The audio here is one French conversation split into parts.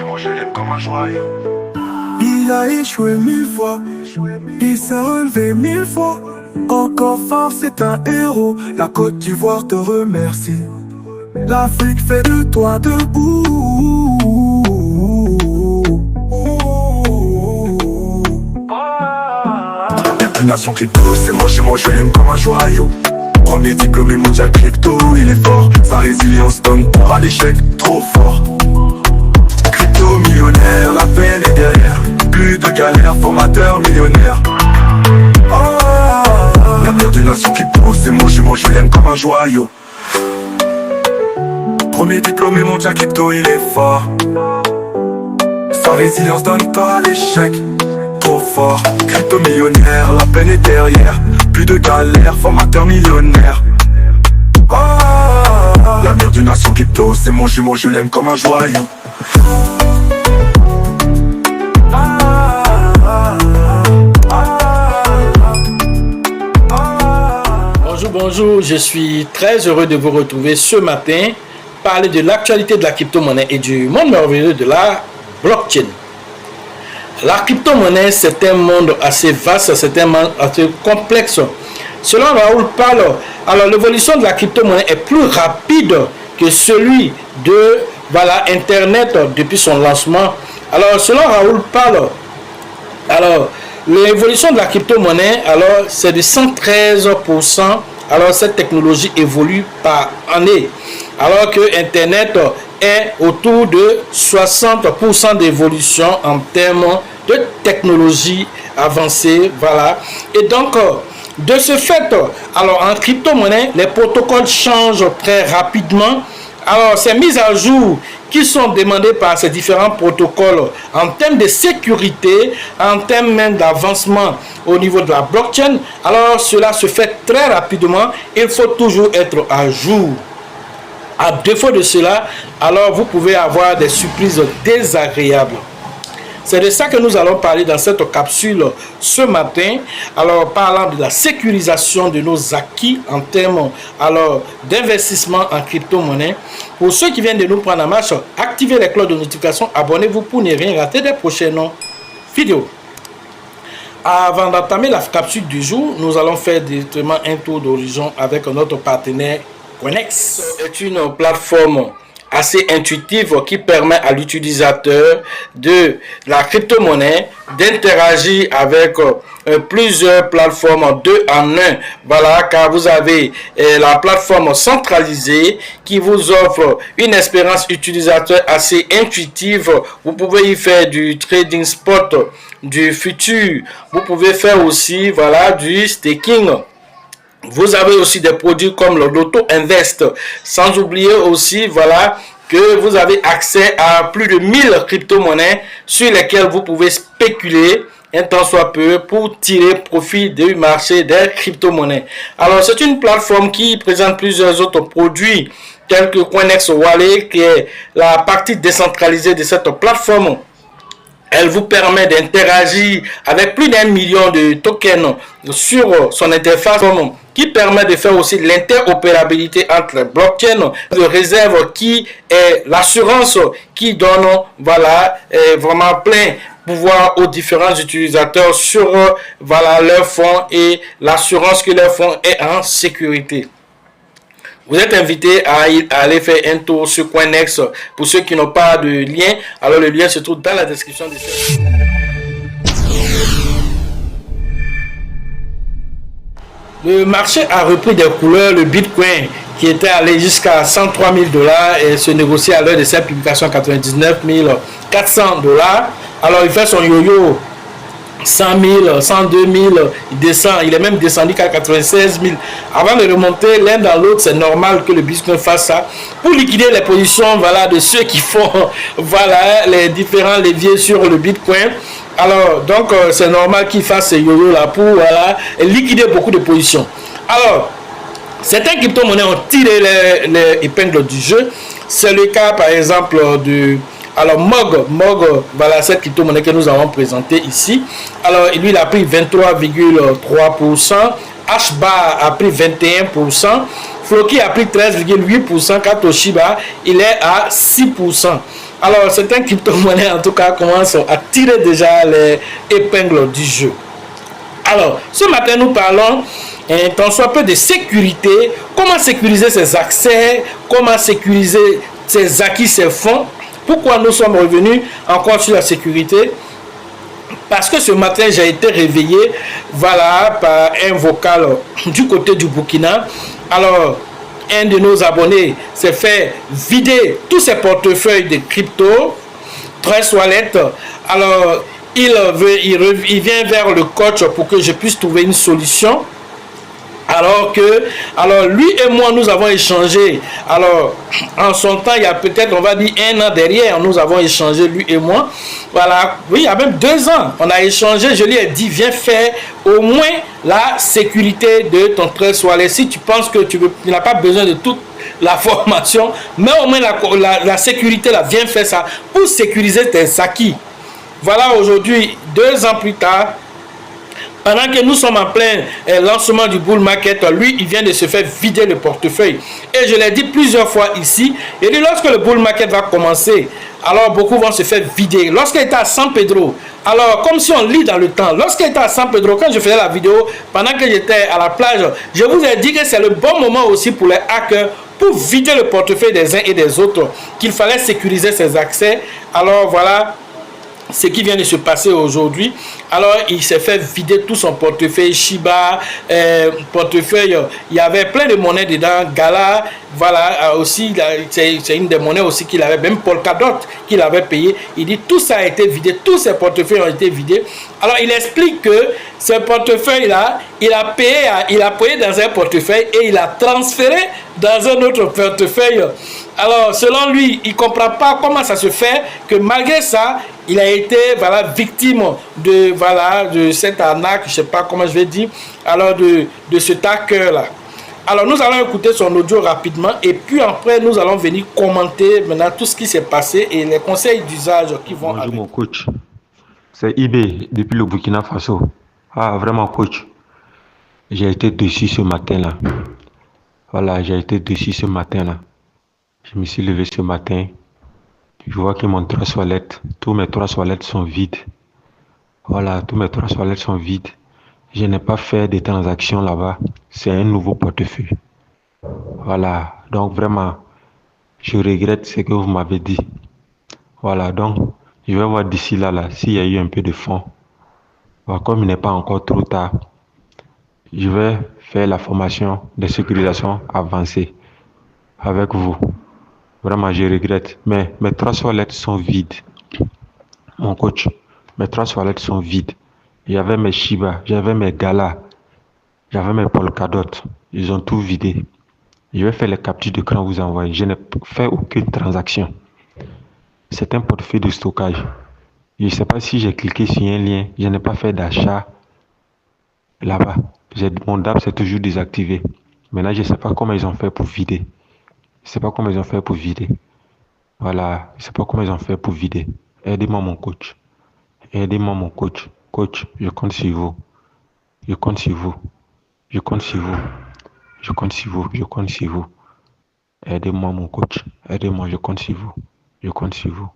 moi je l'aime comme un joyau. Il a échoué 1000 fois, il s'est relevé 1000 fois. Encore fort, c'est un héros. La Côte d'Ivoire te remercie. L'Afrique fait de toi debout. Nation crypto, c'est moi chez moi, je l'aime comme un joyau. Premier diplômé mondial crypto, il est fort. Sa résilience donne pas à l'échec, trop fort. Crypto millionnaire, la peine est derrière. Plus de galères, formateur millionnaire. L'avenir d'une nation crypto, c'est moi chez moi, je l'aime comme un joyau. Premier diplômé mondial crypto, il est fort. Sa résilience donne pas à l'échec, trop fort. Crypto millionnaire, la peine est derrière. Plus de galères, formateur millionnaire. L'avenir d'une nation crypto, c'est mon jumeau, je l'aime comme un joyau. Bonjour, je suis très heureux de vous retrouver ce matin, parler de l'actualité de la crypto-monnaie et du monde merveilleux de la blockchain. La crypto-monnaie, c'est un monde assez vaste, c'est un monde assez complexe. Selon Raoul Pal, alors l'évolution de la crypto-monnaie est plus rapide que celui de Internet depuis son lancement. Alors selon Raoul Pal, alors l'évolution de la crypto-monnaie, alors c'est de 113%. Alors cette technologie évolue par année, alors que Internet est autour de 60% d'évolution en termes de technologie avancée, voilà. Et donc, de ce fait, alors en crypto-monnaie, les protocoles changent très rapidement. Alors, ces mises à jour qui sont demandées par ces différents protocoles en termes de sécurité, en termes même d'avancement au niveau de la blockchain, alors cela se fait très rapidement. Il faut toujours être à jour. À défaut de cela, alors vous pouvez avoir des surprises désagréables. C'est de ça que nous allons parler dans cette capsule ce matin. Alors, parlant de la sécurisation de nos acquis en termes d'investissement en crypto-monnaie. Pour ceux qui viennent de nous prendre en marche, activez les cloches de notification, abonnez-vous pour ne rien rater des prochaines vidéos. Avant d'entamer la capsule du jour, nous allons faire directement un tour d'horizon avec notre partenaire Coinex. C'est une plateforme assez intuitive qui permet à l'utilisateur de la crypto-monnaie d'interagir avec plusieurs plateformes 2 en 1. Voilà, car vous avez la plateforme centralisée qui vous offre une expérience utilisateur assez intuitive. Vous pouvez y faire du trading spot, du futur. Vous pouvez faire aussi du staking. Vous avez aussi des produits comme le Loto Invest. Sans oublier aussi, que vous avez accès à plus de 1000 crypto-monnaies sur lesquelles vous pouvez spéculer un temps soit peu pour tirer profit du marché des crypto-monnaies. Alors, c'est une plateforme qui présente plusieurs autres produits tels que Coinex Wallet, qui est la partie décentralisée de cette plateforme. Elle vous permet d'interagir avec plus d'1 million de tokens sur son interface qui permet de faire aussi l'interopérabilité entre les blockchains de réserve qui est l'assurance qui donne vraiment plein pouvoir aux différents utilisateurs sur leurs fonds et l'assurance que leurs fonds est en sécurité. Vous êtes invité à aller faire un tour sur Coinex. Pour ceux qui n'ont pas de lien, alors le lien se trouve dans la description de cette vidéo. Le marché a repris des couleurs. Le Bitcoin qui était allé jusqu'à 103 000 $ et se négocie à l'heure de cette publication 99 400 $. Alors il fait son yo-yo 100 000, 102 000, il descend, il est même descendu qu'à 96 000. Avant de remonter l'un dans l'autre, c'est normal que le Bitcoin fasse ça pour liquider les positions de ceux qui font les différents leviers sur le Bitcoin. Alors, donc, c'est normal qu'il fasse ce yo-yo là pour liquider beaucoup de positions. Alors, certains crypto-monnaies ont tiré les épingles du jeu. C'est le cas, par exemple, de... Alors MOG, cette crypto-monnaie que nous avons présentée ici. Alors lui, il a pris 23,3%. HBAR a pris 21%. Floki a pris 13,8%. Quant au Shiba, il est à 6%. Alors, certaines crypto-monnaies, en tout cas, commencent à tirer déjà les épingles du jeu. Alors, ce matin, nous parlons tant soit peu de sécurité, comment sécuriser ses accès, comment sécuriser ses acquis, ses fonds. Pourquoi nous sommes revenus encore sur la sécurité? Parce que ce matin, j'ai été réveillé, voilà, par un vocal du côté du Burkina. Alors, un de nos abonnés s'est fait vider tous ses portefeuilles de crypto, 13 wallets. Alors, il vient vers le coach pour que je puisse trouver une solution. Alors lui et moi, nous avons échangé. Alors, en son temps, il y a peut-être, on va dire, 1 an derrière, nous avons échangé, lui et moi. Voilà, oui, il y a même 2 ans, on a échangé. Je lui ai dit, viens faire au moins la sécurité de ton trésor wallet. Si tu penses que tu n'as pas besoin de toute la formation, mais au moins la sécurité, là, viens faire ça pour sécuriser tes acquis. Voilà, aujourd'hui, 2 ans plus tard, pendant que nous sommes en plein lancement du bull market, lui, il vient de se faire vider le portefeuille. Et je l'ai dit plusieurs fois ici, et dit lorsque le bull market va commencer, alors beaucoup vont se faire vider. Lorsqu'il était à San Pedro, alors comme si on lit dans le temps, lorsqu'il était à San Pedro, quand je faisais la vidéo, pendant que j'étais à la plage, je vous ai dit que c'est le bon moment aussi pour les hackers, pour vider le portefeuille des uns et des autres, qu'il fallait sécuriser ses accès. Alors voilà ce qui vient de se passer aujourd'hui. Alors il s'est fait vider tout son portefeuille Shiba, portefeuille, il y avait plein de monnaies dedans, Gala, voilà, aussi c'est une des monnaies aussi qu'il avait, même Polkadot qu'il avait payé. Il dit tout ça a été vidé, tous ses portefeuilles ont été vidés. Alors il explique que ce portefeuille là, il a payé dans un portefeuille et il a transféré dans un autre portefeuille. Alors selon lui, il ne comprend pas comment ça se fait que malgré ça, il a été victime de cette arnaque, je ne sais pas comment je vais dire, alors de cet hacker là. Alors nous allons écouter son audio rapidement et puis après nous allons venir commenter maintenant tout ce qui s'est passé et les conseils d'usage qui vont Bonjour mon coach, c'est IB depuis le Burkina Faso. Ah vraiment coach, j'ai été déçu ce matin là. Voilà, j'ai été déçu ce matin là. Je me suis levé ce matin. Je vois que mon trésor wallet, tous mes 3 wallets sont vides. Voilà, tous mes 3 wallets sont vides. Je n'ai pas fait de transactions là-bas. C'est un nouveau portefeuille. Voilà, donc vraiment, je regrette ce que vous m'avez dit. Voilà, donc, je vais voir d'ici là, s'il y a eu un peu de fonds. Voilà, comme il n'est pas encore trop tard, je vais faire la formation de sécurisation avancée avec vous. Vraiment, je regrette. Mais mes 3 wallets sont vides. Mon coach, mes 3 wallets sont vides. J'avais mes Shiba, j'avais mes Gala, j'avais mes Polkadot. Ils ont tout vidé. Je vais faire les captures d'écran vous envoyer. Je n'ai fait aucune transaction. C'est un portefeuille de stockage. Je ne sais pas si j'ai cliqué sur un lien. Je n'ai pas fait d'achat là-bas. Mon DAP c'est toujours désactivé. Maintenant, je ne sais pas comment ils ont fait pour vider. Je ne sais pas comment ils ont fait pour vider. Voilà, je ne sais pas comment ils ont fait pour vider. Aidez-moi mon coach. Aidez-moi mon coach. Coach, je compte sur vous. Je compte sur vous. Je compte sur vous. Je compte sur vous. Je compte sur vous. Aidez-moi mon coach. Aidez-moi, je compte sur vous. Je compte sur vous.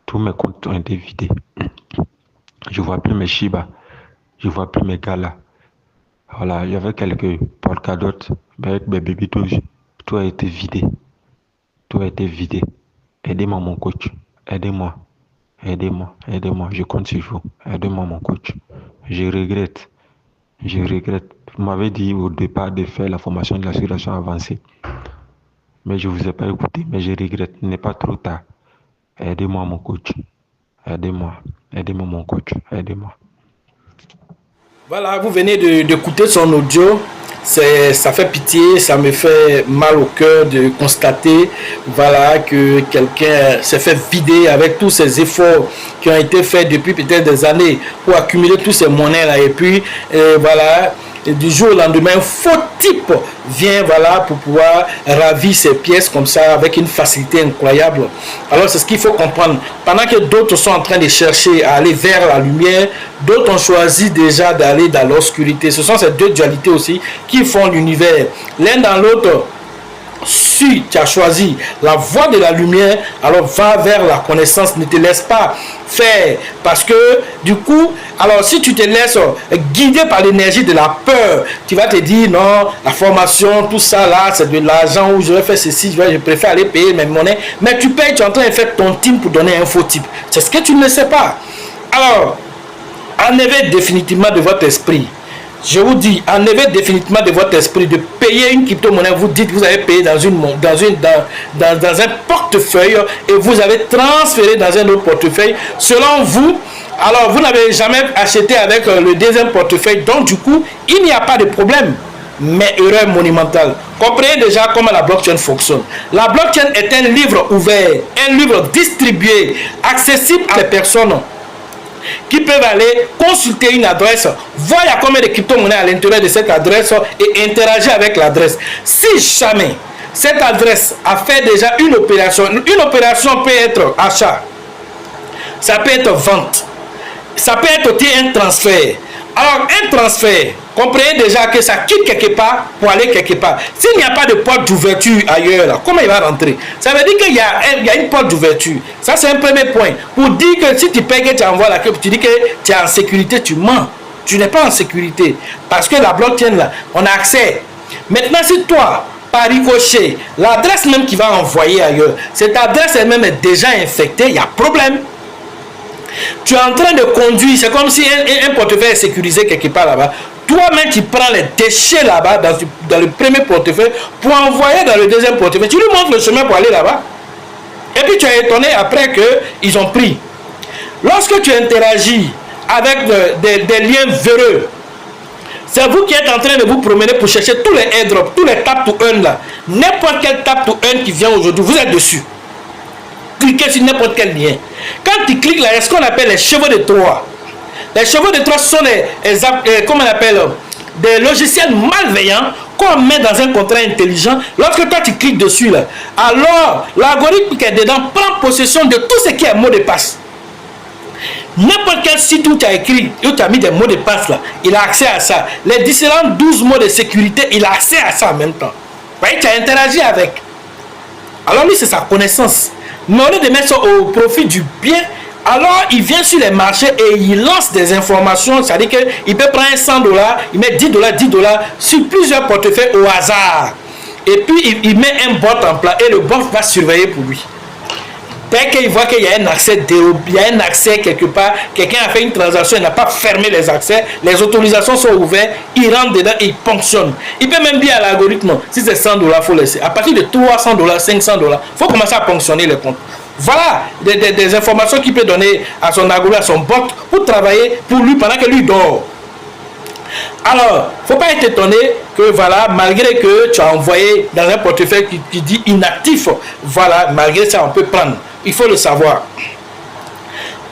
Tous mes comptes ont été vidés. Je ne vois plus mes Shiba. Je ne vois plus mes Gala. Voilà, il y avait quelques Polkadot avec mes baby douze. Tout a été vidé. Tout a été vidé. Aidez-moi mon coach. Aidez-moi. Aidez-moi. Aidez-moi. Je compte sur vous. Aidez-moi mon coach. Je regrette. Je regrette. Vous m'avez dit au départ de faire la formation de la sécurisation avancée. Mais je ne vous ai pas écouté. Mais je regrette. Il n'est pas trop tard. Aidez-moi mon coach. Aidez-moi. Aidez-moi mon coach. Aidez-moi. Voilà, vous venez d'écouter son audio. Ça fait pitié, ça me fait mal au cœur de constater que quelqu'un s'est fait vider avec tous ces efforts qui ont été faits depuis peut-être des années pour accumuler tous ces monnaies là et puis et du jour au lendemain, un faux type vient pour pouvoir ravir ses pièces comme ça avec une facilité incroyable. Alors c'est ce qu'il faut comprendre. Pendant que d'autres sont en train de chercher à aller vers la lumière, d'autres ont choisi déjà d'aller dans l'obscurité. Ce sont ces deux dualités aussi qui font l'univers. L'un dans l'autre si tu as choisi la voie de la lumière, alors va vers la connaissance. Ne te laisse pas faire. Parce que du coup, alors si tu te laisses guider par l'énergie de la peur, tu vas te dire non, la formation, tout ça là, c'est de l'argent, où je vais faire ceci, je préfère aller payer mes monnaies. Mais tu payes, tu es en train de faire ton team pour donner un faux type. C'est ce que tu ne sais pas. Alors, enlevez définitivement de votre esprit. Je vous dis, enlevez définitivement de votre esprit de payer une crypto-monnaie. Vous dites que vous avez payé dans un portefeuille et vous avez transféré dans un autre portefeuille. Selon vous, alors vous n'avez jamais acheté avec le deuxième portefeuille. Donc du coup, il n'y a pas de problème. Mais erreur monumentale. Comprenez déjà comment la blockchain fonctionne. La blockchain est un livre ouvert, un livre distribué, accessible à les personnes qui peuvent aller consulter une adresse, voir il y a combien de crypto-monnaies à l'intérieur de cette adresse et interagir avec l'adresse. Si jamais cette adresse a fait déjà une opération peut être achat, ça peut être vente, ça peut être aussi un transfert. Alors un transfert, comprenez déjà que ça quitte quelque part pour aller quelque part. S'il n'y a pas de porte d'ouverture ailleurs, là, comment il va rentrer? Ça veut dire qu'il y a une porte d'ouverture. Ça c'est un premier point. Pour dire que si tu payes que tu envoies la crypto, tu dis que tu es en sécurité, tu mens. Tu n'es pas en sécurité. Parce que la blockchain là, on a accès. Maintenant si toi, par ricochet, l'adresse même qui va envoyer ailleurs, cette adresse elle-même est déjà infectée, il y a problème. Tu es en train de conduire, c'est comme si un portefeuille est sécurisé quelque part là-bas. Toi-même, tu prends les déchets là-bas dans le premier portefeuille pour envoyer dans le deuxième portefeuille. Tu lui montres le chemin pour aller là-bas. Et puis tu es étonné après qu'ils ont pris. Lorsque tu interagis avec des liens véreux, c'est vous qui êtes en train de vous promener pour chercher tous les airdrops, tous les tap to earn là. N'importe quel tap to earn qui vient aujourd'hui, vous êtes dessus. Cliquez sur n'importe quel lien. Quand tu cliques là, il y a ce qu'on appelle les chevaux de Troie. Les chevaux de Troie sont comment on appelle, des logiciels malveillants qu'on met dans un contrat intelligent. Lorsque toi tu cliques dessus là, alors l'algorithme qui est dedans prend possession de tout ce qui est mot de passe. N'importe quel site où tu as écrit, où tu as mis des mots de passe là, il a accès à ça. Les différents 12 mots de sécurité, il a accès à ça en même temps. Vous voyez, tu as interagi avec. Alors lui, c'est sa connaissance. Mais au lieu de mettre ça au profit du bien, alors il vient sur les marchés et il lance des informations. C'est-à-dire qu'il peut prendre $100, il met $10, $10 sur plusieurs portefeuilles au hasard. Et puis il met un bot en place et le bot va surveiller pour lui. Dès qu'il voit qu'il y a un accès, il y a un accès quelque part, quelqu'un a fait une transaction, il n'a pas fermé les accès, les autorisations sont ouvertes, il rentre dedans et il ponctionne. Il peut même dire à l'algorithme, si c'est $100, il faut laisser. À partir de $300, $500, il faut commencer à ponctionner les comptes. Voilà des informations qu'il peut donner à son algorithme, à son bot, pour travailler pour lui pendant que lui dort. Alors, il ne faut pas être étonné que voilà, malgré que tu as envoyé dans un portefeuille qui dit inactif, voilà, malgré ça, on peut prendre. Il faut le savoir.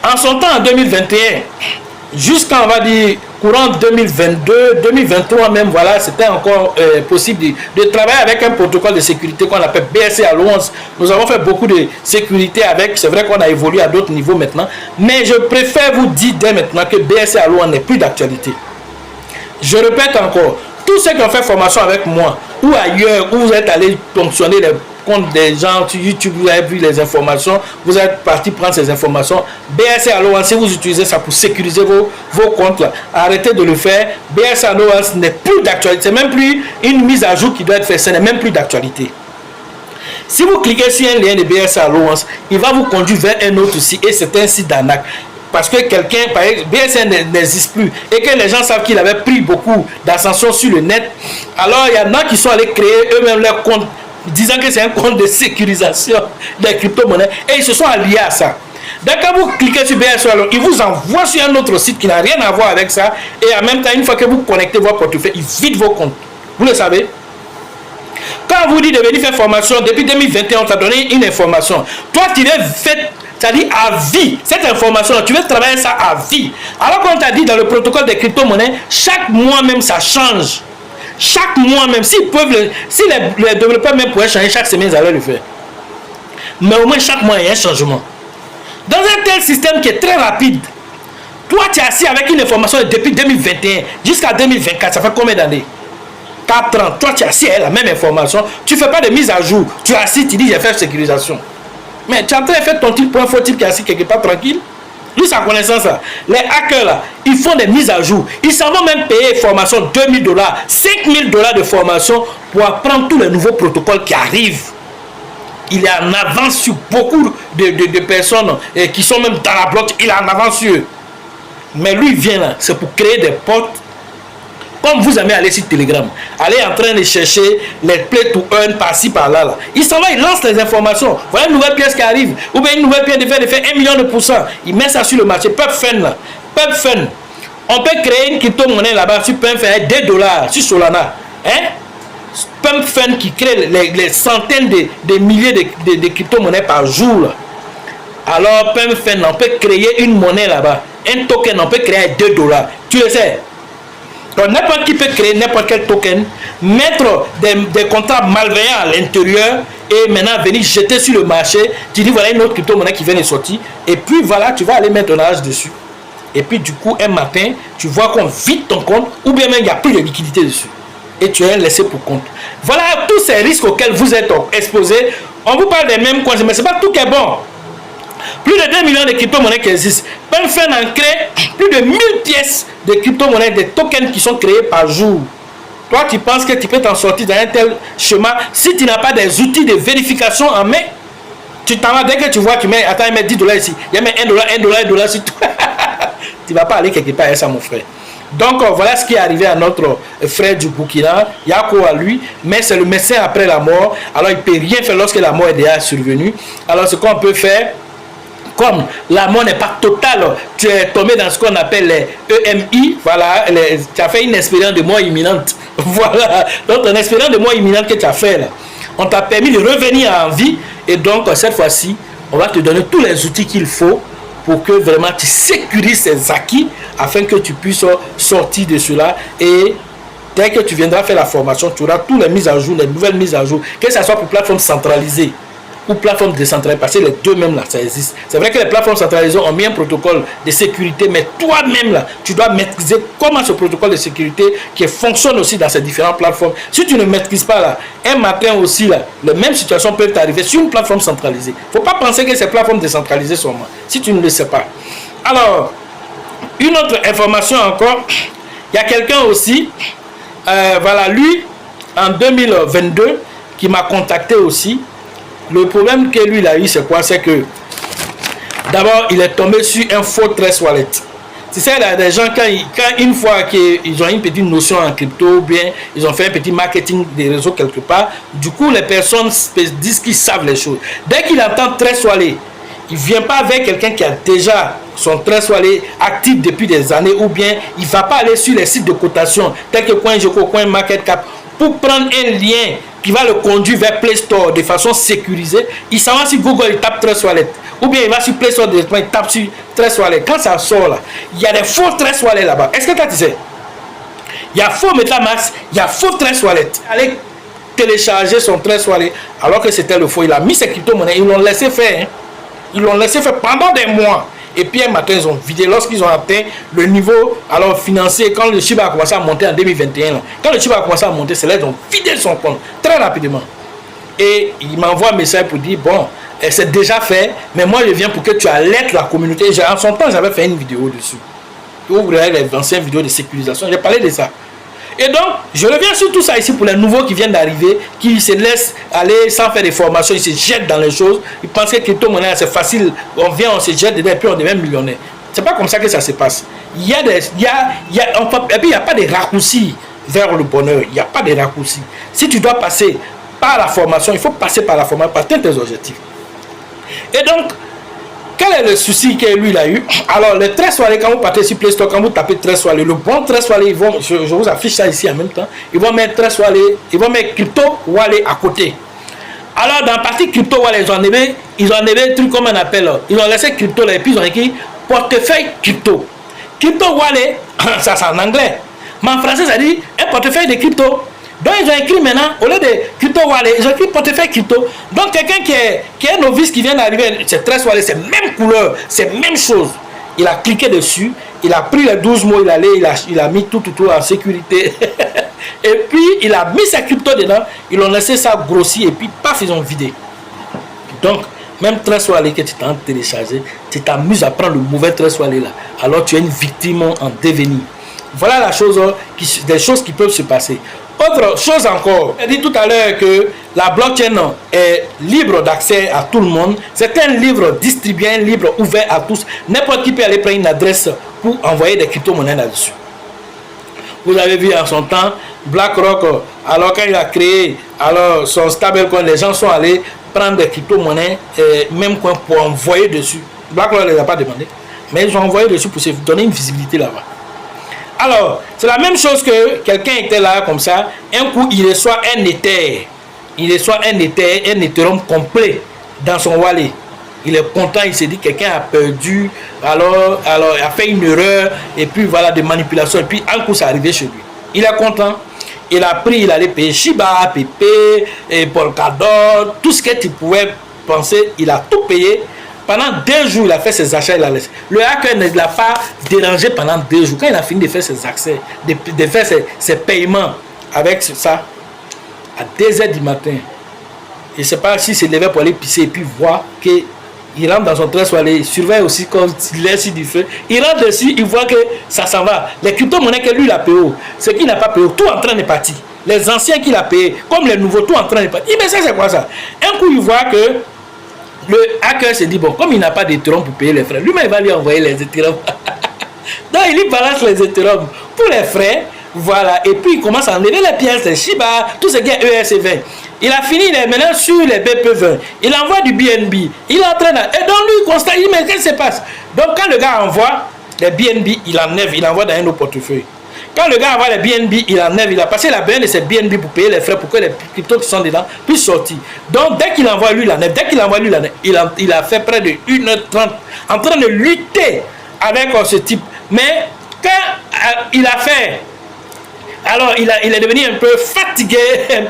En son temps, en 2021, jusqu'en, on va dire, courant 2022, 2023 même, voilà, c'était encore possible de travailler avec un protocole de sécurité qu'on appelle BSC-ALO11. Nous avons fait beaucoup de sécurité avec, c'est vrai qu'on a évolué à d'autres niveaux maintenant, mais je préfère vous dire dès maintenant que BSC-ALO11 n'est plus d'actualité. Je répète encore, tous ceux qui ont fait formation avec moi, ou ailleurs, où vous êtes allé ponctionner les comptes des gens sur YouTube, vous avez vu les informations, vous êtes parti prendre ces informations. BSC-ALO11, si vous utilisez ça pour sécuriser vos comptes, là, arrêtez de le faire. BSC-ALO11 n'est plus d'actualité, c'est même plus une mise à jour qui doit être faite, ce n'est même plus d'actualité. Si vous cliquez sur un lien de BSC-ALO11, il va vous conduire vers un autre site et c'est un site d'arnaque. Parce que quelqu'un, par exemple, BSC n'existe plus et que les gens savent qu'il avait pris beaucoup d'ascension sur le net, alors il y en a qui sont allés créer eux-mêmes leur compte disant que c'est un compte de sécurisation des crypto-monnaies et ils se sont alliés à ça. Donc quand vous cliquez sur BSC, alors il vous envoie sur un autre site qui n'a rien à voir avec ça et en même temps, une fois que vous connectez votre portefeuille, il vide vos comptes. Vous le savez. Quand on vous dit de venir faire formation, depuis 2021, on t'a donné une information. Toi, tu veux faire, c'est-à-dire à vie, cette information, tu veux travailler ça à vie. Alors qu'on t'a dit dans le protocole des crypto-monnaies, chaque mois même, ça change. Chaque mois même, si les développeurs même pouvaient changer chaque semaine, ils allaient le faire. Mais au moins, chaque mois, il y a un changement. Dans un tel système qui est très rapide, toi, tu es assis avec une information depuis 2021 jusqu'à 2024, ça fait combien d'années? 4 ans, toi tu as assis la même information, tu ne fais pas de mise à jour, tu as assis, tu dis j'ai fait sécurisation. Mais tu es en train de faire ton type point faux type qui est assis quelque part tranquille. Lui, sa connaissance là, les hackers là, ils font des mises à jour. Ils s'en vont même payer formation $2000, $5000 de formation pour apprendre tous les nouveaux protocoles qui arrivent. Il est en avance sur beaucoup de personnes qui sont même dans la blockchain. Il est en avance sur eux. Mais lui, il vient là, c'est pour créer des portes. Comme vous aimez aller sur Telegram, aller en train de chercher les play to earn par-ci par-là. Là. Il s'en va, il lance les informations. Voilà une nouvelle pièce qui arrive. Ou bien une nouvelle pièce de faire 1 million de %. Il met ça sur le marché. PubFun là. PubFun. On peut créer une crypto-monnaie là-bas sur PubFun à $2 sur Solana. Hein? PubFun qui crée les centaines de milliers de crypto-monnaies par jour. Là. Alors PubFun, on peut créer une monnaie là-bas. Un token, on peut créer à $2. Tu le sais? Donc n'importe qui peut créer n'importe quel token, mettre des contrats malveillants à l'intérieur et maintenant venir jeter sur le marché. Tu dis voilà une autre crypto-monnaie qui vient de sortir et puis voilà, tu vas aller mettre ton argent dessus. Et puis du coup, un matin, tu vois qu'on vide ton compte ou bien même il n'y a plus de liquidité dessus. Et tu es laissé pour compte. Voilà tous ces risques auxquels vous êtes exposés. On vous parle des mêmes coins, mais ce n'est pas tout qui est bon. Plus de 2 millions de crypto-monnaies qui existent. PubFun en crée plus de 1000 pièces de crypto-monnaies, des tokens qui sont créés par jour. Toi, tu penses que tu peux t'en sortir dans un tel chemin si tu n'as pas des outils de vérification en main. Tu t'en vas, dès que tu vois, tu mets, attends, il met $10 ici, il met $1, $1 sur tout. Tu ne vas pas aller quelque part avec ça, mon frère. Donc, voilà ce qui est arrivé à notre frère du Burkina. Il y a quoi à lui, mais c'est le médecin après la mort. Alors, il ne peut rien faire lorsque la mort est déjà survenue. Alors, ce qu'on peut faire, comme la mort n'est pas totale, tu es tombé dans ce qu'on appelle les EMI, voilà, tu as fait une expérience de mort imminente. Voilà, donc une expérience de mort imminente que tu as fait là. On t'a permis de revenir en vie et donc cette fois-ci, on va te donner tous les outils qu'il faut pour que vraiment tu sécurises ces acquis afin que tu puisses sortir de cela et dès que tu viendras faire la formation, tu auras toutes les mises à jour, les nouvelles mises à jour, que ce soit pour plateforme centralisée ou plateforme décentralisée, parce que les deux mêmes là, ça existe. C'est vrai que les plateformes centralisées ont mis un protocole de sécurité, mais toi-même là, tu dois maîtriser comment ce protocole de sécurité qui fonctionne aussi dans ces différentes plateformes. Si tu ne maîtrises pas là, un matin aussi là, les mêmes situations peuvent t'arriver sur une plateforme centralisée. Il ne faut pas penser que ces plateformes décentralisées sont mortes, si tu ne le sais pas. Alors, une autre information encore, il y a quelqu'un aussi, voilà, lui, en 2022, qui m'a contacté aussi. Le problème que lui il a eu, c'est quoi? C'est que d'abord, il est tombé sur un faux Trust Wallet. C'est ça, il y a des gens, quand une fois qu'ils ont une petite notion en crypto, ou bien ils ont fait un petit marketing des réseaux quelque part, du coup, les personnes disent qu'ils savent les choses. Dès qu'il entend Trust Wallet, il ne vient pas avec quelqu'un qui a déjà son Trust Wallet actif depuis des années, ou bien il ne va pas aller sur les sites de cotation, tels que CoinGecko, CoinMarketCap, pour prendre un lien qui va le conduire vers Play Store de façon sécurisée. Il s'en va sur Google, il tape Trust Wallet. Ou bien il va sur Play Store, il tape sur Trust Wallet. Quand ça sort là, il y a des faux Trust Wallet là-bas. Est-ce que tu sais? Il y a faux MetaMask, il y a faux Trust Wallet. Allez télécharger son Trust Wallet alors que c'était le faux. Il a mis ses crypto-monnaies, ils l'ont laissé faire. Hein. Ils l'ont laissé faire pendant des mois. Et puis un matin, ils ont vidé. Lorsqu'ils ont atteint le niveau alors financier, quand le Shiba a commencé à monter en 2021, là, quand le Shiba a commencé à monter, c'est là qu'ils ont vidé son compte très rapidement. Et il m'envoie un message pour dire, bon, c'est déjà fait, mais moi je viens pour que tu alertes la communauté. En son temps, j'avais fait une vidéo dessus. Vous regardez les anciennes vidéos de sécurisation, j'ai parlé de ça. Et donc, je reviens sur tout ça ici pour les nouveaux qui viennent d'arriver, qui se laissent aller sans faire des formations, ils se jettent dans les choses, ils pensent que crypto-monnaie c'est facile, on vient, on se jette dedans et puis on devient millionnaire. C'est pas comme ça que ça se passe. Et puis il n'y a pas de raccourci vers le bonheur, il n'y a pas de raccourci. Si tu dois passer par la formation, il faut passer par la formation, par tes objectifs. Et donc, quel est le souci que lui il a eu? Alors, le Trust Wallet, quand vous partez sur Play Store, quand vous tapez Trust Wallet, le bon Trust Wallet, je vous affiche ça ici en même temps, ils vont mettre Trust Wallet, ils vont mettre Crypto Wallet à côté. Alors, dans la partie Crypto Wallet, ils ont enlevé un truc comme on appelle, ils ont laissé Crypto là, et puis ils ont écrit portefeuille Crypto. Crypto Wallet, ça c'est en anglais, mais en français ça dit un portefeuille de crypto. Donc ils ont écrit maintenant, au lieu de Crypto Wallet, ils ont écrit portefeuille crypto. Donc quelqu'un qui est novice qui vient d'arriver, c'est Trust Wallet, c'est même couleur, c'est même chose. Il a cliqué dessus Il a pris les 12 mots, il a mis tout en sécurité. Et puis, il a mis sa crypto dedans, ils ont laissé ça grossir et puis, paf, ils ont vidé. Donc, même Trésor Allé que tu t'en téléchargé, tu t'amuses à prendre le mauvais Trésor Allé là. Alors, tu es une victime en devenir. Voilà des choses qui peuvent se passer. Autre chose encore, j'ai dit tout à l'heure que la blockchain est libre d'accès à tout le monde. C'est un livre distribué, un livre ouvert à tous. N'importe qui peut aller prendre une adresse pour envoyer des crypto-monnaies là-dessus. Vous avez vu en son temps, BlackRock, alors quand il a créé son stablecoin, les gens sont allés prendre des crypto-monnaies, même coin pour envoyer dessus. BlackRock ne les a pas demandé, mais ils ont envoyé dessus pour se donner une visibilité là-bas. Alors, c'est la même chose que quelqu'un était là comme ça, un coup il reçoit un Ether, un Ethereum complet dans son wallet. Il est content, il s'est dit quelqu'un a perdu, alors il a fait une erreur, et puis voilà des manipulations, et puis un coup c'est arrivé chez lui. Il est content, il a pris, il allait payer Shiba, PP, et Polkadot, tout ce que tu pouvais penser, il a tout payé. Pendant 2 jours, il a fait ses achats, il a laissé. Le hacker ne l'a pas dérangé pendant 2 jours. Quand il a fini de faire ses accès, de faire ses paiements avec ça, à 2h du matin, je ne sais pas s'il se levait pour aller pisser et puis voir qu'il rentre dans son trésor, il surveille aussi comme il laisse du feu. Il rentre dessus, il voit que ça s'en va. Les crypto-monnaies que lui il a payé, ce qu'il n'a pas payé, tout en train de partir. Les anciens qu'il a payés, comme les nouveaux, tout en train de partir. Mais ça, c'est quoi ça? Un coup, il voit que le hacker se dit, bon, comme il n'a pas d'Ethereum pour payer les frais, lui-même il va lui envoyer les Ethereum. Donc il lui balance les Ethereum pour les frais, voilà, et puis il commence à enlever les pièces, les Shiba, tout ce qui est ERC20. Il a fini maintenant sur les BP20, il envoie du BNB, il entraîne, et donc lui il constate, il dit, mais qu'est-ce qui se passe? Donc quand le gars envoie les BNB, il enlève, il envoie dans un autre portefeuille. Quand le gars envoie les BNB, il enlève, il a passé la BN de ses BNB pour payer les frais pour que les cryptos qui sont dedans puissent sortir. Donc dès qu'il envoie lui, il enlève. Dès qu'il envoie lui, il a fait près de 1h30 en train de lutter avec ce type. Mais quand il a fait, alors il est devenu un peu fatigué, un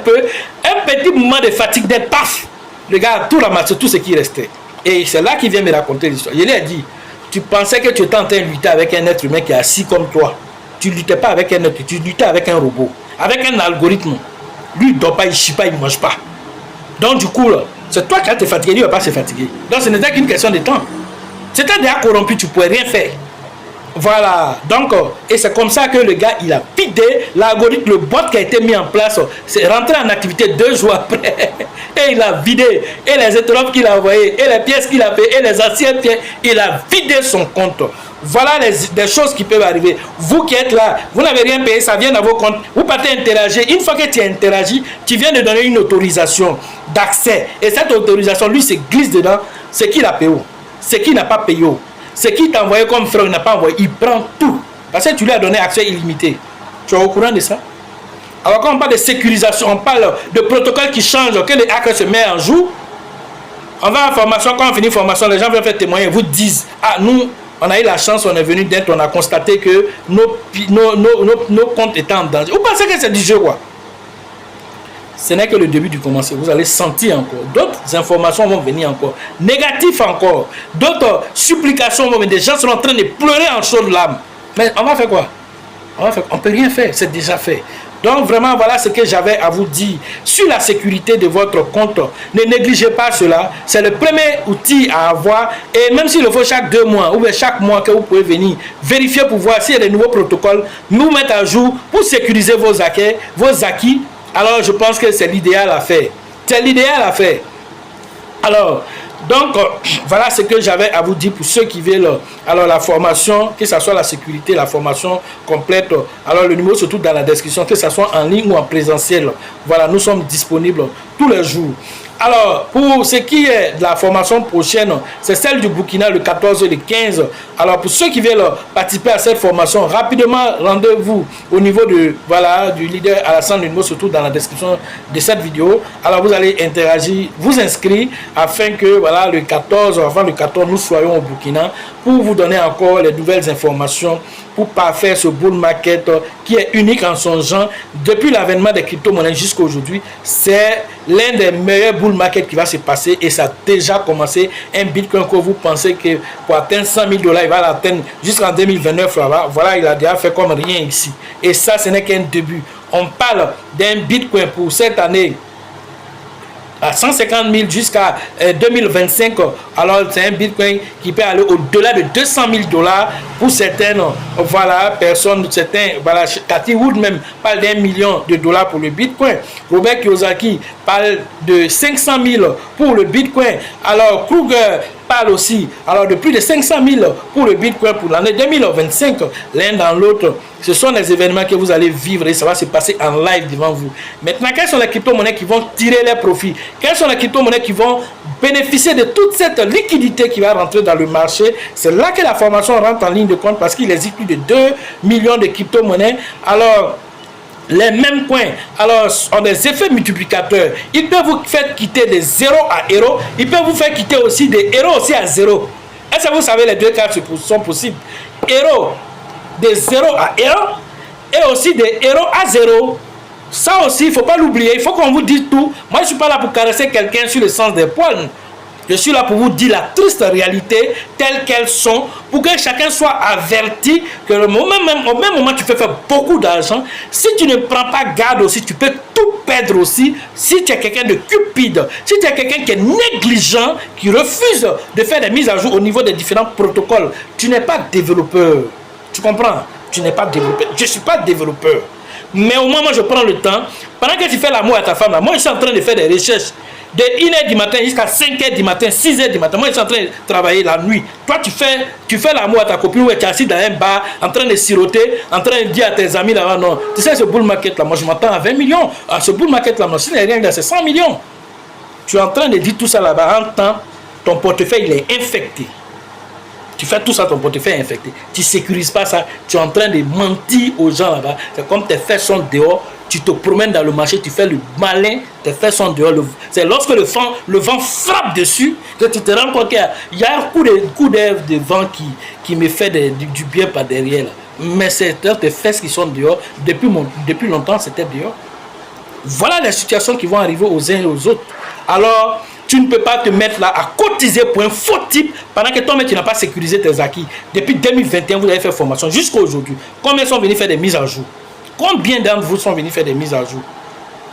petit moment de fatigue, d'être paf. Le gars a tout ramassé, tout ce qui restait. Et c'est là qu'il vient me raconter l'histoire. Il lui a dit, tu pensais que tu étais en train de lutter avec un être humain qui est assis comme toi. Tu ne luttais pas avec un autre, tu luttais avec un robot, avec un algorithme. Lui, il ne dort pas, il ne chie pas, il ne mange pas. Donc, du coup, c'est toi qui as été fatigué, lui, il ne va pas se fatiguer. Donc, ce n'était qu'une question de temps. C'était déjà corrompu, tu ne pouvais rien faire. Voilà. Donc, et c'est comme ça que le gars, il a vidé l'algorithme, le bot qui a été mis en place, c'est rentré en activité 2 jours après. Et il a vidé. Et les étoiles qu'il a envoyées, et les pièces qu'il a payées, et les anciennes pièces, il a vidé son compte. Voilà des choses qui peuvent arriver. Vous qui êtes là, vous n'avez rien payé, ça vient dans vos comptes. Vous partez interagir. Une fois que tu as interagi, tu viens de donner une autorisation d'accès. Et cette autorisation, lui, se glisse dedans. Ce qu'il a payé, ce qu'il n'a pas payé, ce qu'il t'a envoyé comme frère, il n'a pas envoyé. Il prend tout. Parce que tu lui as donné accès illimité. Tu es au courant de ça? Alors quand on parle de sécurisation, on parle de protocole qui change, que les hackers se mettent en joue. On va en formation, quand on finit formation, les gens viennent faire témoigner, vous disent, ah, nous, on a eu la chance, on est venu d'être, on a constaté que nos comptes étaient en danger. Vous pensez que c'est du jeu, quoi? Ce n'est que le début du commencement. Vous allez sentir encore. D'autres informations vont venir encore. Négatifs encore. D'autres supplications vont venir. Des gens sont en train de pleurer en chaudes larmes. Mais on va faire quoi? On ne peut rien faire. C'est déjà fait. Donc vraiment, voilà ce que j'avais à vous dire sur la sécurité de votre compte. Ne négligez pas cela. C'est le premier outil à avoir. Et même s'il le faut chaque 2 mois ou bien chaque mois que vous pouvez venir vérifier pour voir s'il y a des nouveaux protocoles, nous mettre à jour pour sécuriser vos acquis. Alors je pense que c'est l'idéal à faire. C'est l'idéal à faire. Alors, donc, voilà ce que j'avais à vous dire pour ceux qui veulent. Alors, la formation, que ce soit la sécurité, la formation complète. Alors, le numéro se trouve dans la description, que ce soit en ligne ou en présentiel. Voilà, nous sommes disponibles tous les jours. Alors, pour ce qui est de la formation prochaine, c'est celle du Burkina le 14 et le 15. Alors, pour ceux qui veulent participer à cette formation, rapidement, rendez-vous au niveau de, voilà, du leader Alassane. Le numéro se trouve dans la description de cette vidéo. Alors, vous allez interagir, vous inscrire afin que, voilà, le 14, avant le 14, nous soyons au Burkina pour vous donner encore les nouvelles informations pour parfaire ce bull market qui est unique en son genre. Depuis l'avènement des crypto-monnaies jusqu'à aujourd'hui, c'est l'un des meilleurs bull market qui va se passer et ça a déjà commencé. Un Bitcoin que vous pensez que pour atteindre 100 000 $, il va l'atteindre jusqu'en 2029. Voilà, il a déjà fait comme rien ici. Et ça, ce n'est qu'un début. On parle d'un Bitcoin pour cette année à 150 000 jusqu'à 2025. Alors c'est un Bitcoin qui peut aller au-delà de 200 000 $ pour certaines personnes. Certains, Cathy Wood même parle d'1 million de dollars pour le Bitcoin. Robert Kiyosaki parle de 500 000 pour le Bitcoin. Alors Kruger parle aussi de plus de 500 000 pour le Bitcoin pour l'année 2025. L'un dans l'autre, ce sont les événements que vous allez vivre et ça va se passer en live devant vous. Maintenant, quelles sont les crypto-monnaies qui vont tirer les profits? Quelles sont les crypto-monnaies qui vont bénéficier de toute cette liquidité qui va rentrer dans le marché? C'est là que la formation rentre en ligne de compte parce qu'il existe plus de 2 millions de crypto-monnaies. Alors, les mêmes coins ont des effets multiplicateurs. Ils peuvent vous faire quitter de 0 à héros. Ils peuvent vous faire quitter aussi des héros aussi à 0. Est-ce que vous savez les deux cas sont possibles? Héros de 0 à héros et aussi des héros à 0. Ça aussi, il ne faut pas l'oublier. Il faut qu'on vous dise tout. Moi, je ne suis pas là pour caresser quelqu'un sur le sens des poils. Je suis là pour vous dire la triste réalité telle qu'elles sont, pour que chacun soit averti que au même moment tu peux faire beaucoup d'argent. Si tu ne prends pas garde aussi, tu peux tout perdre aussi. Si tu es quelqu'un de cupide, si tu es quelqu'un qui est négligent, qui refuse de faire des mises à jour au niveau des différents protocoles, tu n'es pas développeur. Tu comprends? Tu n'es pas développeur. Je ne suis pas développeur. Mais au moins, moi, je prends le temps. Pendant que tu fais l'amour à ta femme, moi, je suis en train de faire des recherches. De 1h du matin jusqu'à 5h du matin, 6h du matin. Moi, je suis en train de travailler la nuit. Toi, tu fais l'amour à ta copine ou tu es assis dans un bar, en train de siroter, en train de dire à tes amis là-bas, non. Tu sais, ce bull market-là, moi, je m'attends à 20 millions. Ce bull market-là, non, ce n'est rien que c'est 100 millions. Tu es en train de dire tout ça là-bas. En temps, ton portefeuille, il est infecté. Tu fais tout ça, ton portefeuille est infecté. Tu ne sécurises pas ça. Tu es en train de mentir aux gens là-bas. C'est comme tes fesses sont dehors. Tu te promènes dans le marché, tu fais le malin, tes fesses sont dehors. C'est lorsque le vent frappe dessus que tu te rends compte qu'il y a un coup d'air de vent qui me fait du bien par derrière. Là. Mais c'est tes fesses qui sont dehors. Depuis longtemps, c'était dehors. Voilà les situations qui vont arriver aux uns et aux autres. Alors, tu ne peux pas te mettre là à cotiser pour un faux type pendant que toi-même tu n'as pas sécurisé tes acquis. Depuis 2021, vous avez fait formation jusqu'à aujourd'hui. Combien sont venus faire des mises à jour? Combien d'entre vous sont venus faire des mises à jour?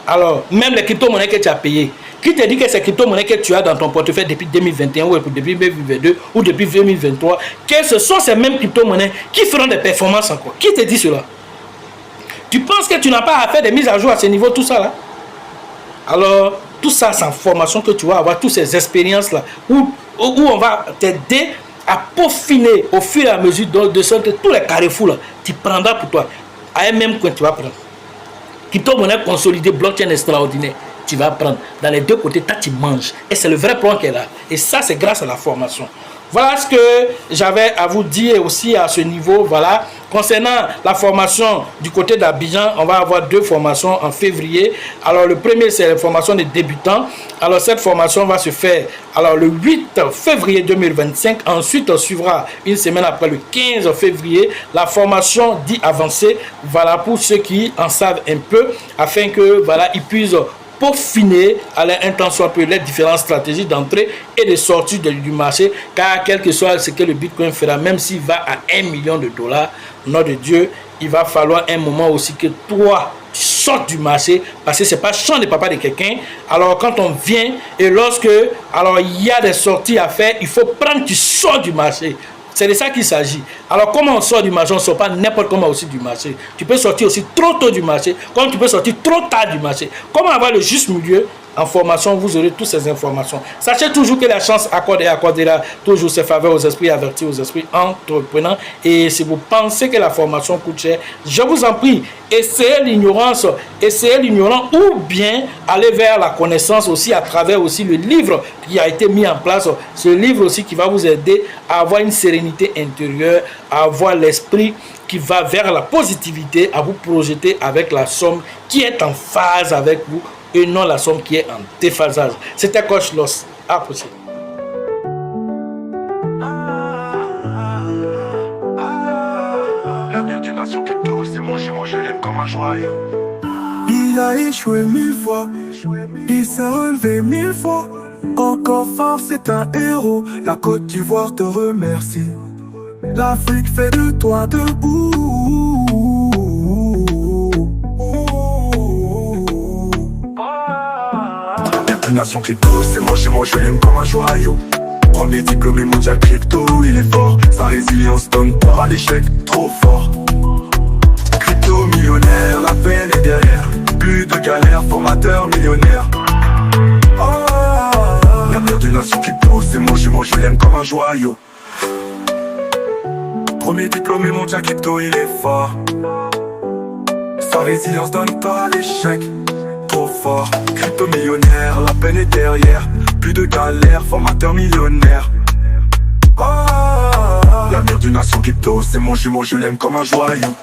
Alors, même les crypto-monnaies que tu as payées, qui te dit que ces crypto-monnaies que tu as dans ton portefeuille depuis 2021 ou depuis 2022 ou depuis 2023, que ce sont ces mêmes crypto-monnaies qui feront des performances encore? Qui te dit cela? Tu penses que tu n'as pas à faire des mises à jour à ce niveau, tout ça là? Alors, tout ça, c'est en formation que tu vas avoir, toutes ces expériences-là, où on va t'aider à peaufiner au fur et à mesure de sorte que tous les carrefours là, tu prendras pour toi. À un même coin, tu vas prendre. Crypto-monnaie consolidée, blockchain extraordinaire, tu vas prendre. Dans les deux côtés, tu manges. Et c'est le vrai plan qui est là. Et ça, c'est grâce à la formation. Voilà ce que j'avais à vous dire aussi à ce niveau. Voilà. Concernant la formation du côté d'Abidjan, on va avoir 2 formations en février. Alors le premier, c'est la formation des débutants. Alors cette formation va se faire le 8 février 2025. Ensuite, on suivra une semaine après le 15 février la formation dite avancée. Voilà pour ceux qui en savent un peu afin que ils puissent peaufiner à l'intention un peu les différentes stratégies d'entrée et de sortie du marché, car quel que soit ce que le Bitcoin fera, même s'il va à 1 million de dollars, nom de Dieu, il va falloir un moment aussi que toi tu sortes du marché, parce que c'est pas champ de papa de quelqu'un. Alors quand on vient et lorsque il y a des sorties à faire, il faut prendre, tu sors du marché. C'est de ça qu'il s'agit. Alors, comment on sort du marché? On ne sort pas n'importe comment aussi du marché. Tu peux sortir aussi trop tôt du marché, comme tu peux sortir trop tard du marché. Comment avoir le juste milieu? En formation, vous aurez toutes ces informations. Sachez toujours que la chance accordera toujours ses faveurs aux esprits avertis, aux esprits entreprenants. Et si vous pensez que la formation coûte cher, je vous en prie, essayez l'ignorance, essayez l'ignorant, ou bien allez vers la connaissance aussi à travers aussi le livre qui a été mis en place. Ce livre aussi qui va vous aider à avoir une sérénité intérieure, à avoir l'esprit qui va vers la positivité, à vous projeter avec la somme qui est en phase avec vous, et non la somme qui est en déphasage. C'était Coach Loss. À la prochaine. joyau. Il a échoué 1000 fois, il s'est relevé 1000 fois. Encore fort, c'est un héros. La Côte d'Ivoire te remercie. L'Afrique fait de toi debout. La nation crypto, c'est moi chez moi, je l'aime comme un joyau. Premier diplômé mondial crypto, il est fort. Sa résilience donne pas à l'échec, trop fort. Crypto millionnaire, la peine est derrière. Plus de galère, formateur millionnaire. L'avenir d'une nation crypto, c'est moi chez moi, je l'aime comme un joyau. Premier diplômé mondial crypto, il est fort. Sa résilience donne pas à l'échec, trop fort. Crypto millionnaire, la peine est derrière. Plus de galère, formateur millionnaire. L'avenir d'une nation crypto, c'est mon jumeau, je l'aime comme un joyau.